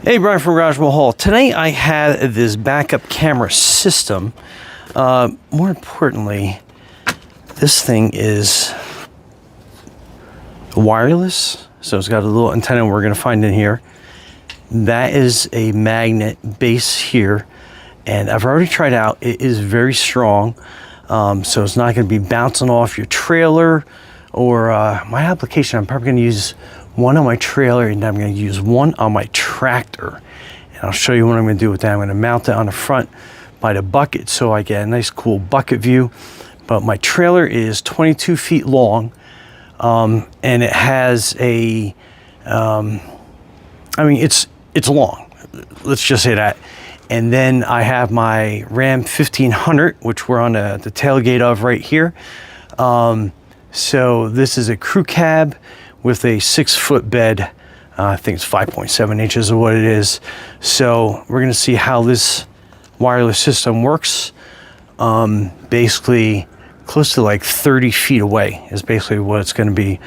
Hey, Brian from Rechargeable Hall. Today I had this backup camera system. More importantly, this thing is wireless. So it's got a little antenna we're going to find in here. That is a magnet base here. And I've already tried out. It is very strong. So it's not going to be bouncing off your trailer or my application. I'm probably going to use one on my trailer and I'm going to use one on my tractor. And I'll show you what I'm going to do with that. I'm going to mount it on the front by the bucket so I get a nice cool bucket view. But my trailer is 22 feet long and it has a, it's long. Let's just say that. And then I have my Ram 1500, which we're on the tailgate of right here. So this is a crew cab with a 6-foot bed. I think it's 5.7 inches of what it is. So we're gonna see how this wireless system works. Basically close to like 30 feet away is basically what it's gonna be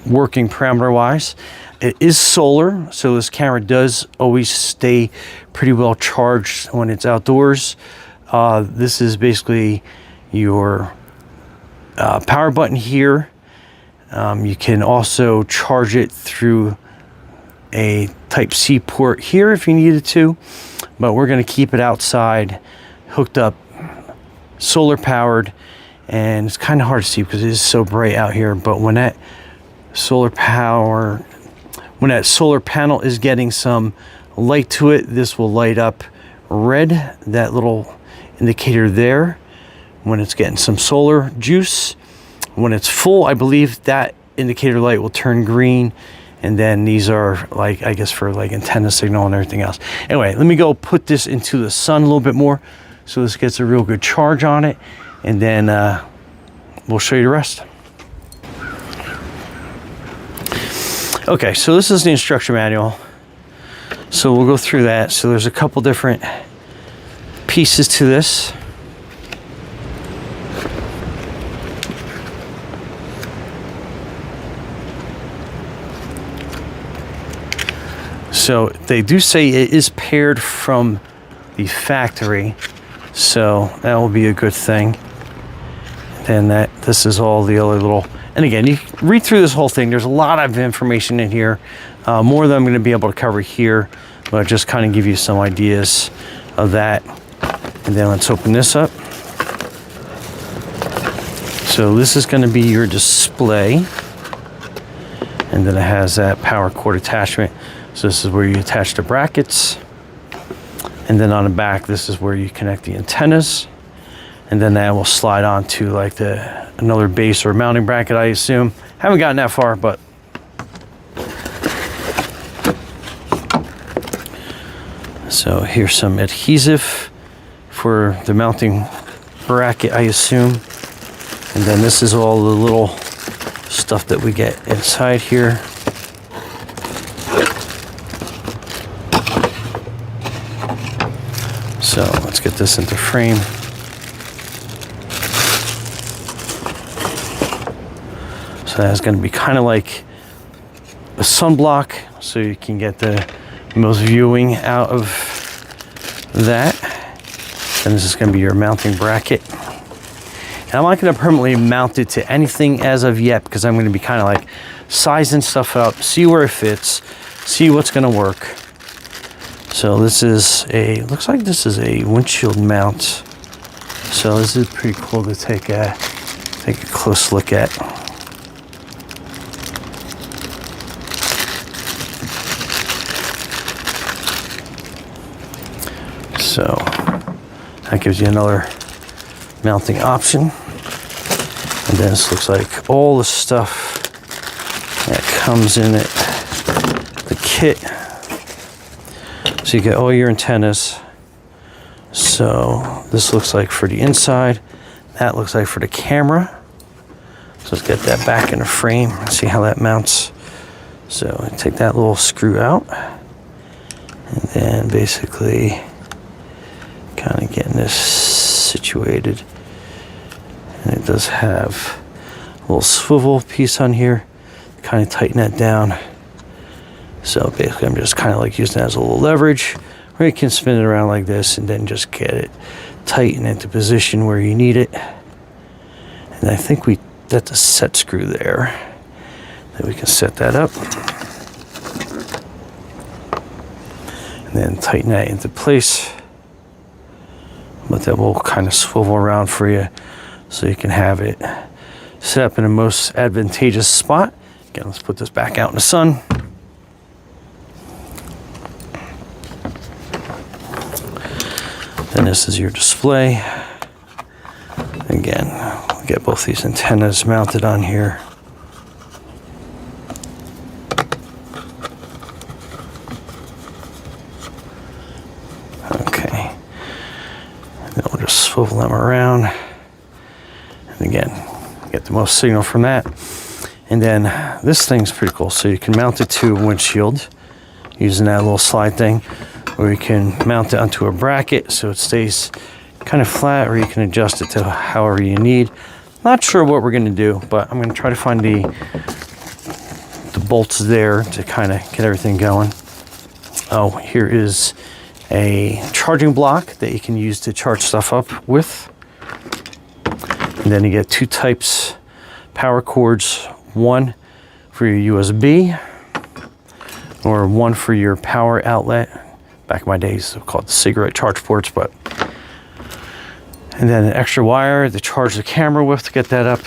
working parameter wise. It is solar, so this camera does always stay pretty well charged when it's outdoors. This is basically your power button here. You can also charge it through a Type-C port here if you needed to, but we're going to keep it outside, hooked up, solar powered, and it's kind of hard to see because it is so bright out here. But when that solar panel is getting some light to it, this will light up red, that little indicator there, when it's getting some solar juice. When it's full, I believe that indicator light will turn green, and then these are like, I guess, for like antenna signal and everything else. Anyway, let me go put this into the sun a little bit more so this gets a real good charge on it, and then we'll show you the rest. Okay, so this is the instruction manual. So we'll go through that. So there's a couple different pieces to this. So they do say it is paired from the factory, so that will be a good thing. Then this is all the other little, and again, you read through this whole thing. There's a lot of information in here, more than I'm going to be able to cover here, but just kind of give you some ideas of that. And then let's open this up. So this is going to be your display, and then it has that power cord attachment. So this is where you attach the brackets, and then on the back this is where you connect the antennas, and then that will slide onto like another base or mounting bracket, I assume. Haven't gotten that far, but so here's some adhesive for the mounting bracket, I assume, and then this is all the little stuff that we get inside here. So let's get this into frame. So that's going to be kind of like a sunblock, so you can get the most viewing out of that. And this is going to be your mounting bracket. And I'm not going to permanently mount it to anything as of yet, because I'm going to be kind of like sizing stuff up, see where it fits, see what's going to work. So this is looks like this is a windshield mount. So this is pretty cool to take a close look at. So that gives you another mounting option. And then this looks like all the stuff that comes in it, the kit. So you get all your antennas. So this looks like for the inside. That looks like for the camera. So let's get that back in the frame and see how that mounts. So I take that little screw out, and then basically kind of getting this situated. And it does have a little swivel piece on here. Kind of tighten that down. So basically I'm just kind of like using that as a little leverage, where you can spin it around like this and then just get it tighten into position where you need it. And I think that's a set screw there. Then we can set that up. And then tighten that into place. But that will kind of swivel around for you so you can have it set up in the most advantageous spot. Again, let's put this back out in the sun. Then this is your display. Again, we'll get both these antennas mounted on here. Okay. And then we'll just swivel them around. And again, get the most signal from that. And then this thing's pretty cool. So you can mount it to a windshield using that little slide thing, or you can mount it onto a bracket so it stays kind of flat, or you can adjust it to however you need. Not sure what we're going to do, but I'm going to try to find the bolts there to kind of get everything going. Oh, here is a charging block that you can use to charge stuff up with. And then you get two types power cords, one for your USB or one for your power outlet. Back in my days, they were called cigarette charge ports, but. And then an extra wire to charge the camera with to get that up.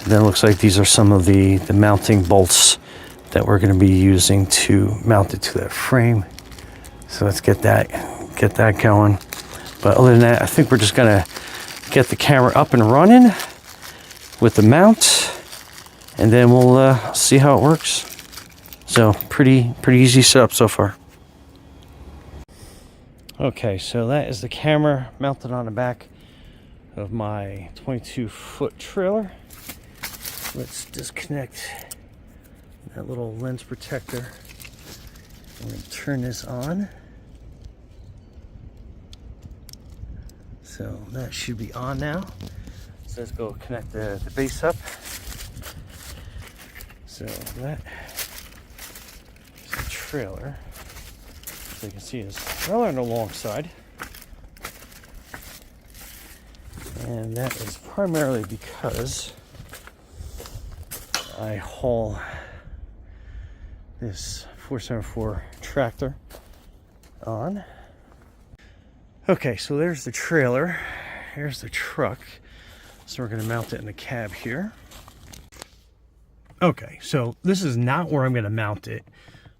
And then it looks like these are some of the mounting bolts that we're going to be using to mount it to that frame. So let's get that going. But other than that, I think we're just going to get the camera up and running with the mount, and then we'll see how it works. So pretty easy setup so far. Okay, so that is the camera mounted on the back of my 22-foot trailer. Let's disconnect that little lens protector. I'm going to turn this on. So that should be on now. So let's go connect the base up. So that is the trailer. So you can see it's rather on the long side. And that is primarily because I haul this 474 tractor on. Okay, so there's the trailer. Here's the truck. So we're going to mount it in the cab here. Okay, so this is not where I'm going to mount it,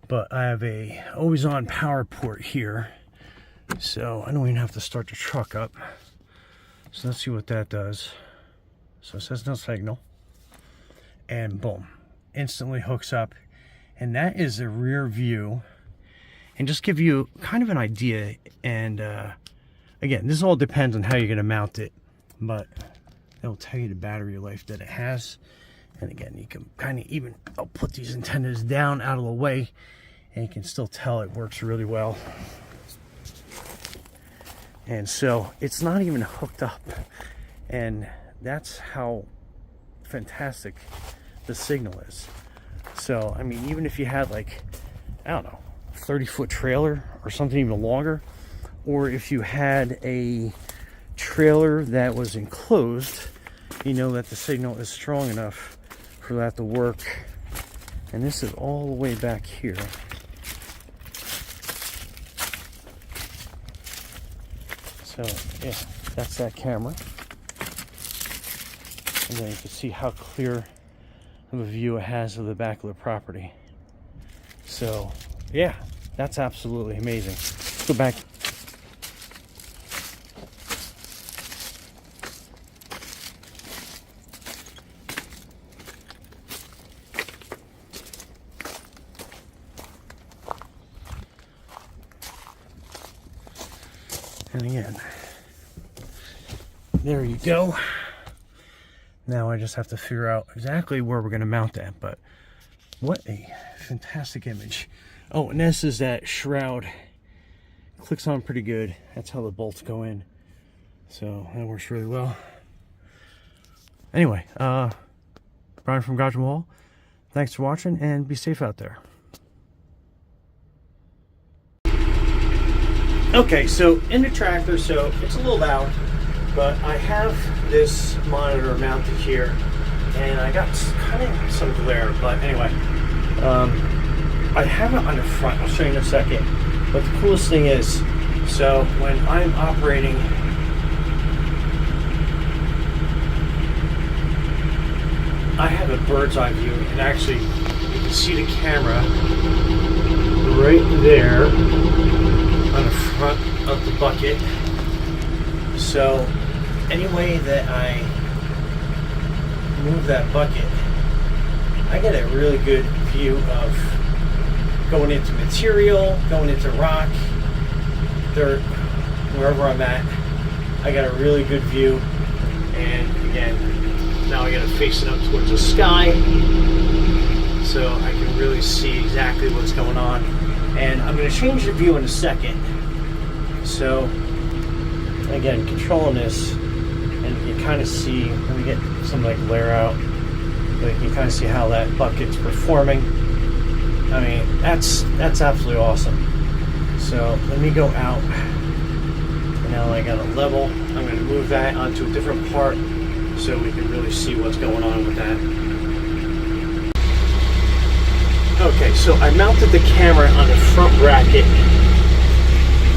but I have a always-on power port here. So I don't even have to start the truck up. So let's see what that does. So it says no signal. And boom, instantly hooks up. And that is a rear view. And just give you kind of an idea. And again, this all depends on how you're going to mount it. But it'll tell you the battery life that it has. And again, you can kind of even, I'll put these antennas down out of the way. And you can still tell it works really well. And so it's not even hooked up. And that's how fantastic the signal is. So, I mean, even if you had like, I don't know, 30-foot trailer or something even longer, or if you had a trailer that was enclosed, you know that the signal is strong enough for that to work. And this is all the way back here. So yeah, that's that camera. And then you can see how clear of a view it has of the back of the property. So yeah, that's absolutely amazing. Let's go back. And again, there you go. Now I just have to figure out exactly where we're going to mount that, but what a fantastic image. Oh, and this is that shroud. Clicks on pretty good. That's how the bolts go in. So that works really well. Anyway, Brian from Rechargeable. Thanks for watching and be safe out there. Okay, so in the tractor, so it's a little loud, but I have this monitor mounted here, and I got kind of some glare, but anyway, I have it on the front. I'll show you in a second. But the coolest thing is, so when I'm operating, I have a bird's eye view, and actually you can see the camera right there on the front of the bucket. So any way that I move that bucket, I get a really good view of going into material, going into rock, dirt, wherever I'm at. I got a really good view, and again, now I gotta face it up towards the sky so I can really see exactly what's going on. And I'm gonna change the view in a second. So again, controlling this, and you kind of see, let me get some like glare out, but you can kind of see how that bucket's performing. I mean, that's absolutely awesome. So let me go out. And now I got a level. I'm going to move that onto a different part so we can really see what's going on with that. Okay, so I mounted the camera on the front bracket,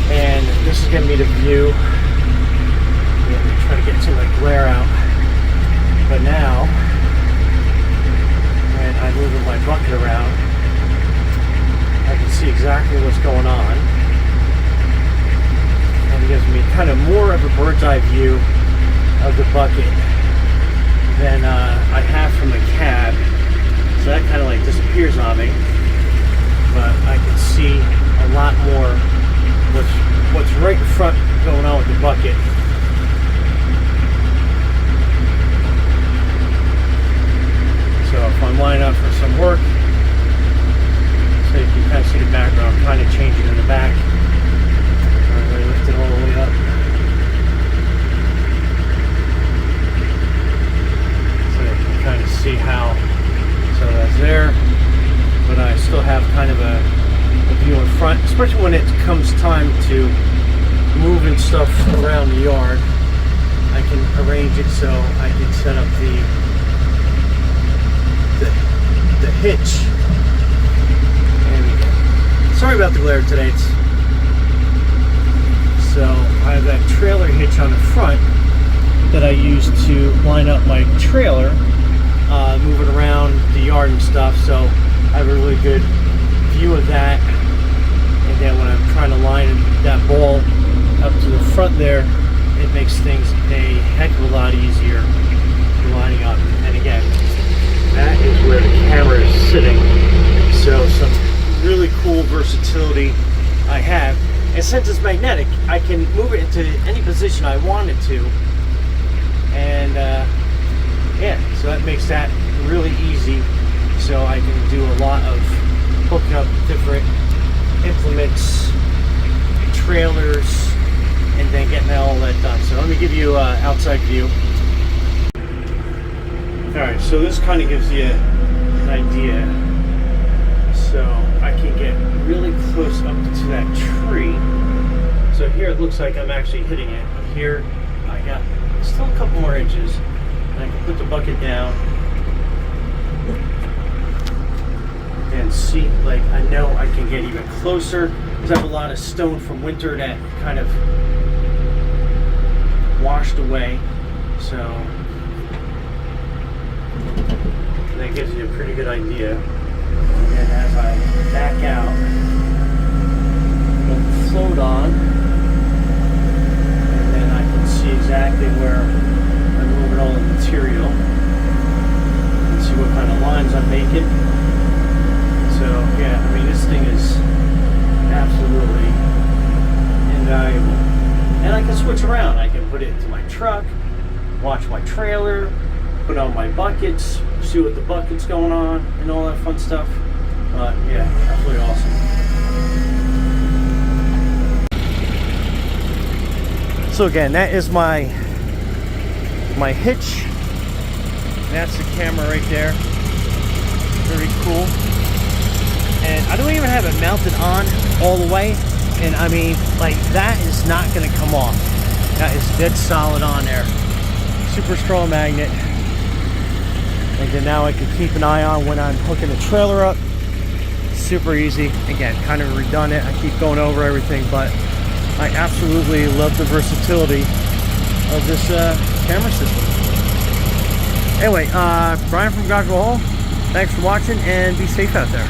and this is giving me the view. I'm going to try to get some of the glare out. But now, when I move my bucket around, I can see exactly what's going on, and it gives me kind of more of a bird's eye view of the bucket than I have from the cab. So that kind of like disappears on me, but I can see a lot more what's right in front going on with the bucket. So if I'm lining up for some work, so you can kind of see the background, I'm kind of changing in the back. I'm going to lift it all the way up. So you can kind of see how, so that's there, but I still have kind of a view in front, especially when it comes time to moving stuff around the yard. I can arrange it so I can set up the hitch. Sorry about the glare today. So I have that trailer hitch on the front that I use to line up my trailer, moving around the yard and stuff. So I have a really good view of that. And then when I'm trying to line that ball up to the front there, it makes things a heck of a lot easier lining up. And again, that is where the camera is sitting. So some really cool versatility I have, and since it's magnetic, I can move it into any position I want it to, and yeah, so that makes that really easy. So I can do a lot of hooking up different implements, trailers, and then getting all that done. So let me give you an outside view. Alright, so this kind of gives you an idea. So I can get really close up to that tree. So here it looks like I'm actually hitting it. But here I got still a couple more inches. And I can put the bucket down and see, like, I know I can get even closer because I have a lot of stone from winter that kind of washed away. So that gives you a pretty good idea. And as I back out, it'll float on, and then I can see exactly where I'm moving all the material and see what kind of lines I'm making. So yeah, I mean, this thing is absolutely invaluable. And I can switch around. I can put it into my truck, watch my trailer, put on my buckets, see what the bucket's going on, and all that fun stuff. But yeah, absolutely awesome. So again, that is my hitch. That's the camera right there. Very cool. And I don't even have it mounted on all the way. And I mean, like, that is not going to come off. That is dead solid on there. Super strong magnet. And then now I can keep an eye on when I'm hooking the trailer up. Super easy. Again, kind of redundant. I keep going over everything, but I absolutely love the versatility of this camera system. Anyway, Brian from Rechargeable. Thanks for watching, and be safe out there.